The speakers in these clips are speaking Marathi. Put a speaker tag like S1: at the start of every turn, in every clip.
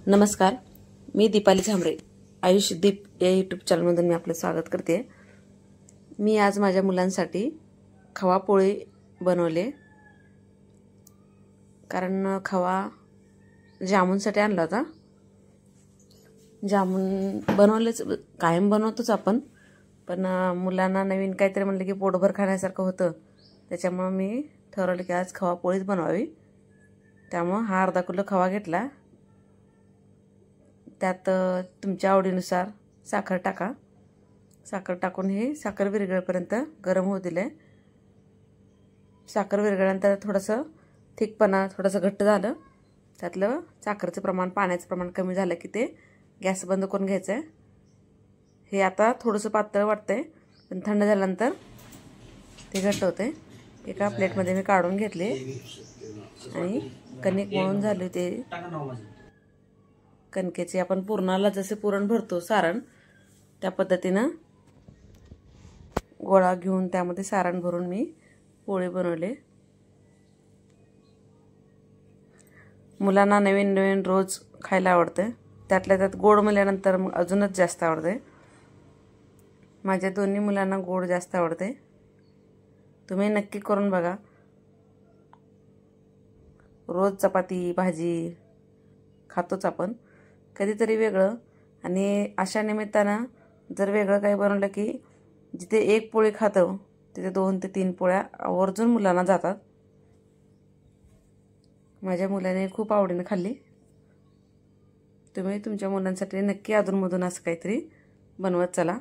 S1: नमस्कार, मी दीपाली झांबरे. आयुष दीप या यूट्यूब चॅनलमधून मी आपलं स्वागत करते. मी आज माझ्या मुलांसाठी खवा पोळी बनवले. कारण खवा जामुनसाठी आणला होता. जामुन बनवलेच, कायम बनवतोच आपण, पण मुलांना नवीन काहीतरी म्हणलं की पोटभर खाण्यासारखं होतं. त्याच्यामुळे मी ठरवलं की आज खवा पोळीच बनवावी. त्यामुळे हा अर्धा किलो खवा घेतला. त्यात तुमच्या आवडीनुसार साखर टाका. साखर टाकून हे साखर विरघळेपर्यंत गरम होऊ दिले. साखर विरघळल्यानंतर थोडंसं थिकपणा, थोडंसं घट्ट झालं. त्यातलं साखरेचं प्रमाण, पाण्याचं प्रमाण कमी झालं की ते गॅस बंद करून घ्यायचं आहे. हे आता थोडंसं पातळ वाटतंय, पण थंड झाल्यानंतर ते घट्ट होते. एका प्लेटमध्ये मी काढून घेतले आणि कणिक मळून झाली. ते कणकेचे आपण पुरणाला जसे पुरण भरतो सारण, त्या पद्धतीनं गोळा घेऊन त्यामध्ये सारण भरून मी पोळी बनवले. मुलांना नवीन नवीन रोज खायला आवडते. त्यातल्या त्यात गोड म्हणल्यानंतर मग अजूनच जास्त आवडते. माझ्या दोन्ही मुलांना गोड जास्त आवडते. तुम्ही नक्की करून बघा. रोज चपाती भाजी खातोच आपण, कधीतरी वेगळं. आणि अशा निमित्तानं जर वेगळं काही बनवलं की जिथे एक पोळी खातो तिथे 2 ते 3 पोळ्या आवर्जून मुलांना जातात. माझ्या मुलाने खूप आवडीने खाल्ली. तुम्ही तुमच्या मुलांसाठी नक्की अधूनमधून असं काहीतरी बनवत चला.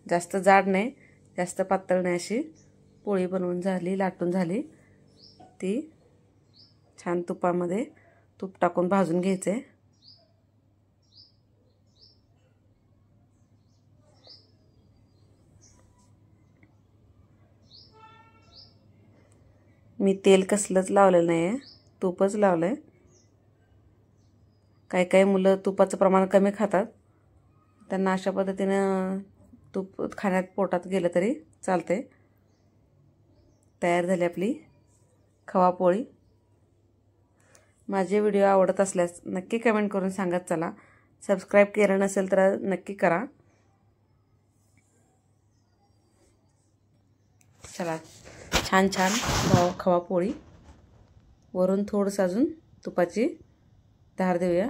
S1: जास्त जाड नाही, जास्त पातळ नाही, अशी पोळी बनवून झाली, लाटून झाली. ती छान तुपामध्ये तूप टाकून भाजून घ्यायचे. मी तेल कसलंच लावलेलं नाही आहे, तूपच लावलं आहे. काही काही मुलं तुपाचं प्रमाण कमी खातात. त्यांना अशा पद्धतीनं तूप खाण्यात पोटात गेलं तरी चालते. तयार झाली आपली खवा पोळी. माझे व्हिडिओ आवडत असल्यास नक्की कमेंट करून सांगत चला. सबस्क्राईब केलं नसेल तर नक्की करा. चला, छान छान खवा पोळी. वरून थोडंसं अजून तुपाची धार देऊया.